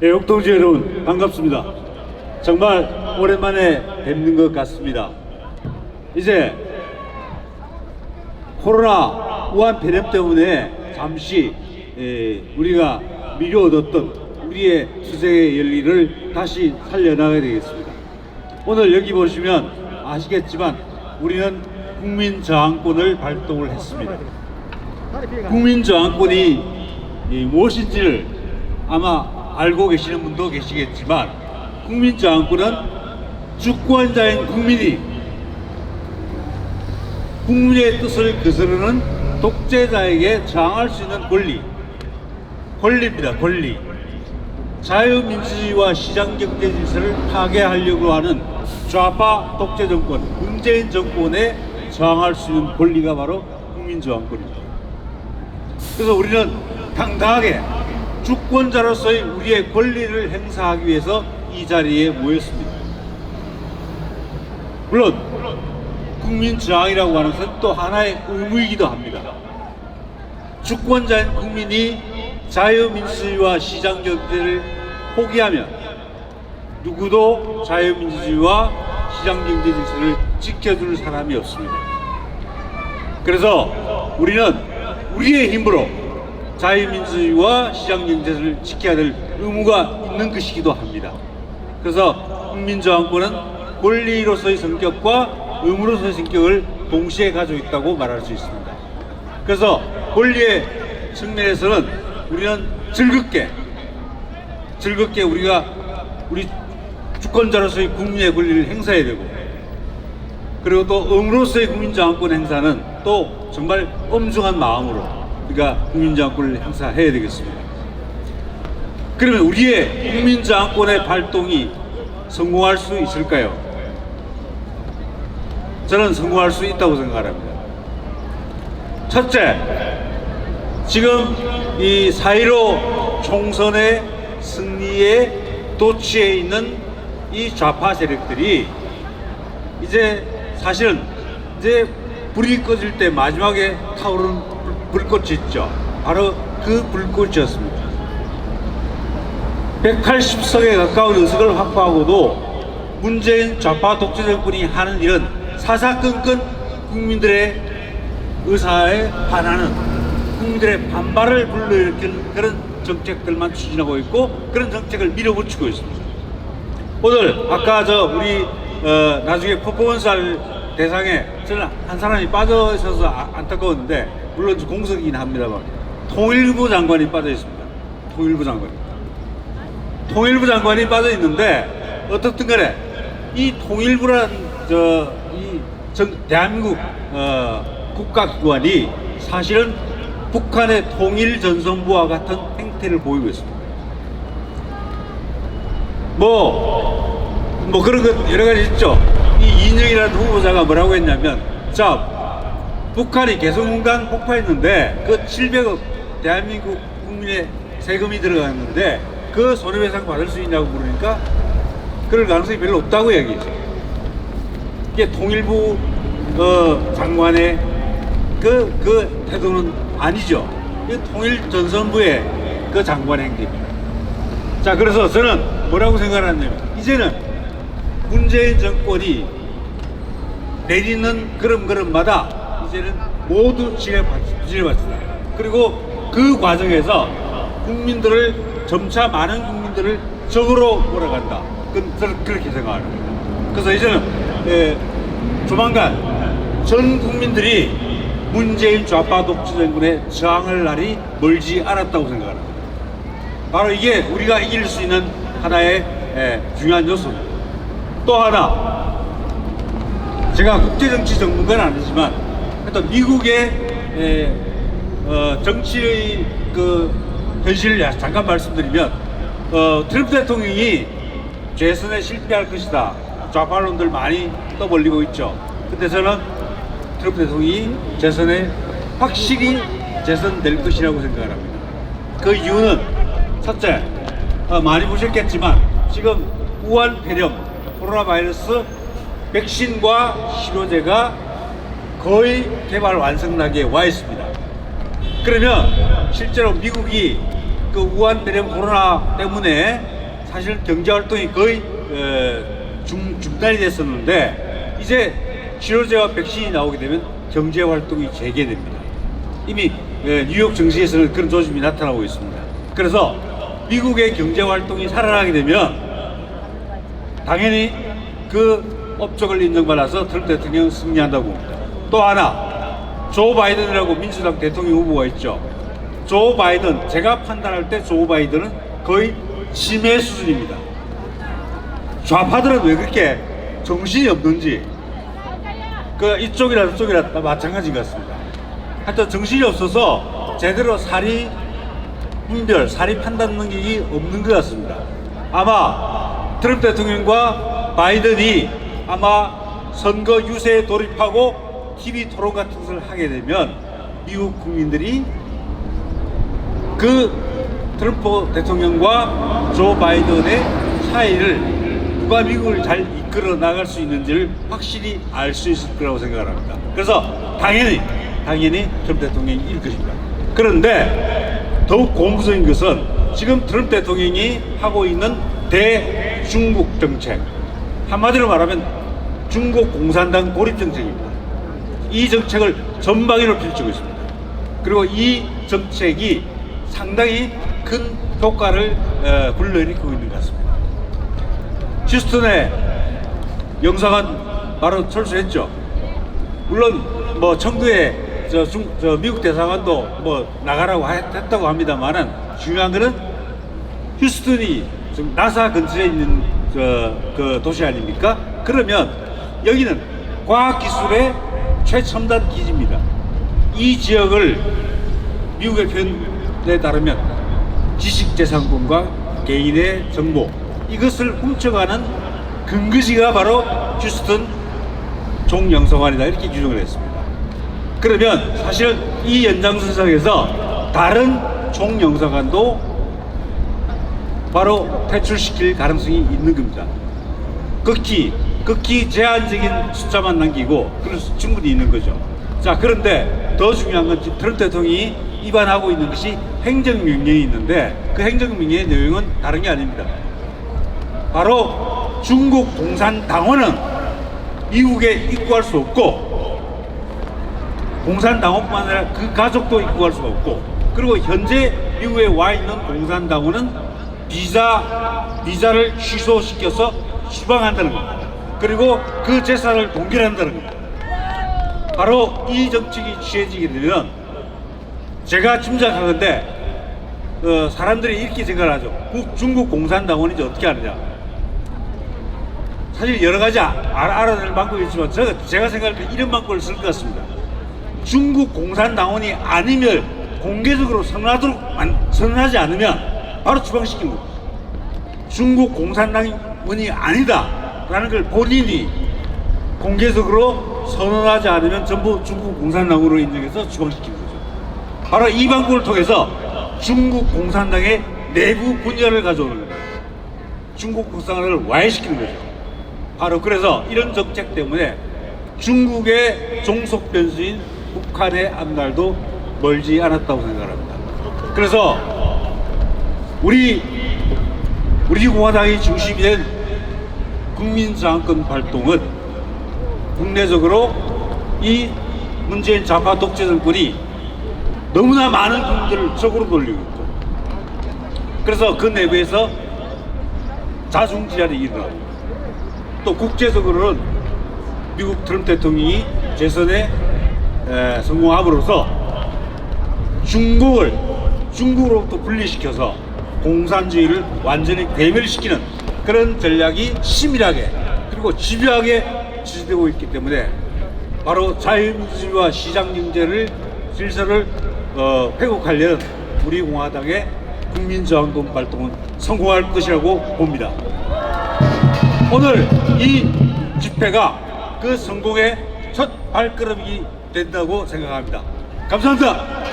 애국동지 여러분 반갑습니다. 정말 오랜만에 뵙는 것 같습니다. 이제 코로나 우한 폐렴 때문에 잠시 우리가 미뤄뒀던 우리의 투쟁의 열기를 다시 살려나가야 되겠습니다. 오늘 여기 보시면 아시겠지만 우리는 국민저항권을 발동을 했습니다. 국민저항권이 무엇인지를 아마 알고 계시는 분도 계시겠지만, 국민저항권은 주권자인 국민이 국민의 뜻을 거스르는 독재자에게 저항할 수 있는 권리입니다. 권리. 자유민주주의와 시장경제 질서를 파괴하려고 하는 좌파 독재 정권, 문재인 정권에 저항할 수 있는 권리가 바로 국민저항권입니다. 그래서 우리는 당당하게 주권자로서의 우리의 권리를 행사하기 위해서 이 자리에 모였습니다. 물론 국민저항이라고 하는 것은 또 하나의 의무이기도 합니다. 주권자인 국민이 자유민주주의와 시장경제를 포기하면 누구도 자유민주주의와 시장경제 질서를 지켜줄 사람이 없습니다. 그래서 우리는 우리의 힘으로 자유민주주의와 시장경제를 지켜야 될 의무가 있는 것이기도 합니다. 그래서 국민저항권은 권리로서의 성격과 의무로서의 성격을 동시에 가지고 있다고 말할 수 있습니다. 그래서 권리의 측면에서는 우리는 즐겁게 우리 주권자로서의 국민의 권리를 행사해야 되고, 그리고 또 의무로서의 국민저항권 행사는 또 정말 엄중한 마음으로 우리가 국민저항권을 행사해야 되겠습니다. 그러면 우리의 국민저항권의 발동이 성공할 수 있을까요? 저는 성공할 수 있다고 생각합니다. 첫째, 지금 이 4.15 총선의 승리에 도취해 있는 이 좌파 세력들이 사실은 불이 꺼질 때 마지막에 타오르는 불꽃이 있죠. 바로 그 불꽃이었습니다. 180석에 가까운 의석을 확보하고도 문재인 좌파 독재 정권이 하는 일은 사사건건 국민들의 의사에 반하는, 국민들의 반발을 불러일으키는 그런 정책들만 추진하고 있고, 그런 정책을 밀어붙이고 있습니다. 오늘 아까 우리 나중에 퍼포먼스 할 대상에 저는 한 사람이 빠져 있어서 안타까웠는데, 물론 공석이긴 합니다만 통일부 장관이 빠져 있습니다. 통일부 장관이 빠져 있는데, 어떻든 간에 이 통일부란 대한민국 국가기관이 사실은 북한의 통일전선부와 같은 행태를 보이고 있습니다. 그런 것 여러 가지 있죠. 이 이인영이라는 후보자가 뭐라고 했냐면, 북한이 개성공단 폭파했는데 그 700억 대한민국 국민의 세금이 들어갔는데 그 손해배상 받을 수 있냐고 물으니까 그럴 가능성이 별로 없다고 얘기했죠. 이게 통일부 장관의 그 태도는 아니죠. 통일전선부의 그 장관의 행태입니다. 그래서 저는 뭐라고 생각하냐면, 이제는 문재인 정권이 내리는 걸음걸음마다 이제는 모두 지뢰받습니다. 그리고 그 과정에서 점차 많은 국민들을 적으로 몰아간다. 그렇게 생각합니다. 그래서 이제는 조만간 전 국민들이 문재인 좌파 독재 정권에 저항할 날이 멀지 않았다고 생각합니다. 바로 이게 우리가 이길 수 있는 하나의 중요한 요소입니다. 또 하나, 제가 국제정치 전문가는 아니지만 하여튼 미국의 정치의 현실을 잠깐 말씀드리면, 트럼프 대통령이 재선에 실패할 것이다, 좌파론들 많이 떠벌리고 있죠. 근데 저는 트럼프 대통령이 재선에 확실히 재선될 것이라고 생각합니다. 그 이유는 첫째, 많이 보셨겠지만 지금 우한 폐렴, 코로나 바이러스 백신과 치료제가 거의 개발 완성단계에 와 있습니다. 그러면 실제로 미국이 그 우한 배렴 코로나 때문에 사실 경제 활동이 거의 중단이 됐었는데 이제 치료제와 백신이 나오게 되면 경제 활동이 재개됩니다. 이미 뉴욕 증시에서는 그런 조짐이 나타나고 있습니다. 그래서 미국의 경제 활동이 살아나게 되면 당연히 그 업적을 인정받아서 트럼프 대통령 승리한다고 봅니다. 또 하나, 조 바이든이라고 민주당 대통령 후보가 있죠. 조 바이든, 제가 판단할 때 조 바이든은 거의 치매 수준입니다. 좌파들은 왜 그렇게 정신이 없는지, 그 이쪽이나 저쪽이나 다 마찬가지 같습니다. 하여튼 정신이 없어서 제대로 사리 분별, 사리 판단 능력이 없는 것 같습니다. 아마 트럼프 대통령과 바이든이 아마 선거 유세에 돌입하고 TV 토론 같은 것을 하게 되면 미국 국민들이 그 트럼프 대통령과 조 바이든의 사이를 누가 미국을 잘 이끌어 나갈 수 있는지를 확실히 알 수 있을 거라고 생각을 합니다. 그래서 당연히 트럼프 대통령이 이길 것입니다. 그런데 더욱 고무적인 것은 지금 트럼프 대통령이 하고 있는 대중국 정책, 한마디로 말하면 중국 공산당 고립 정책입니다. 이 정책을 전방위로 펼치고 있습니다. 그리고 이 정책이 상당히 큰 효과를 불러일으키고 있는 것 같습니다. 휴스턴에 영사관 바로 철수했죠. 물론 뭐 청구에 미국 대사관도 뭐 나가라고 했다고 합니다만은 중요한 거는 휴스턴이 지금 나사 근처에 있는 그 도시 아닙니까? 그러면 여기는 과학기술의 최첨단 기지입니다. 이 지역을 미국의 표현에 따르면 지식재산권과 개인의 정보, 이것을 훔쳐가는 근거지가 바로 휴스턴 종영사관이다, 이렇게 규정을 했습니다. 그러면 사실 이 연장선상에서 다른 종영사관도 바로 퇴출시킬 가능성이 있는 겁니다. 극히 제한적인 숫자만 남기고 그럴 수 충분히 있는 거죠. 자, 그런데 더 중요한 건 트럼프 대통령이 위반하고 있는 것이 행정명령이 있는데 그 행정명령의 내용은 다른 게 아닙니다. 바로 중국 공산당원은 미국에 입국할 수 없고, 공산당원뿐만 아니라 그 가족도 입국할 수가 없고, 그리고 현재 미국에 와 있는 공산당원은 비자를 취소시켜서 추방한다는 겁니다. 그리고 그 재산을 동결한다는 겁니다. 바로 이 정책이 취해지게 되면 제가 짐작하건데 사람들이 이렇게 생각을 하죠. 중국 공산당원인지 어떻게 하느냐. 사실 여러 가지 알아낼 방법이 있지만 제가 생각할 때 이런 방법을 쓸 것 같습니다. 중국 공산당원이 아니면 공개적으로 선언하지 않으면 바로 추방시킨 겁니다. 중국 공산당원이 아니다라는 걸 본인이 공개적으로 선언하지 않으면 전부 중국 공산당으로 인정해서 추방시킨 거죠. 바로 이 방법을 통해서 중국 공산당의 내부 분열을 가져오는 거예요. 중국 공산당을 와해시키는 거죠. 바로 그래서 이런 정책 때문에 중국의 종속 변수인 북한의 앞날도 멀지 않았다고 생각합니다. 그래서 우리 공화당이 중심이 된 국민저항권 활동은 국내적으로 이 문재인 좌파 독재 정권이 너무나 많은 국민들을 적으로 돌리고 있고, 그래서 그 내부에서 자중지랄이 일어나고, 또 국제적으로는 미국 트럼프 대통령이 재선에 성공함으로써 중국으로부터 분리시켜서 공산주의를 완전히 괴멸시키는 그런 전략이 치밀하게 그리고 집요하게 지지되고 있기 때문에 바로 자유민주주의와 시장경제를 질서를 회복하려는 우리 공화당의 국민저항권 활동은 성공할 것이라고 봅니다. 오늘 이 집회가 그 성공의 첫 발걸음이 된다고 생각합니다. 감사합니다.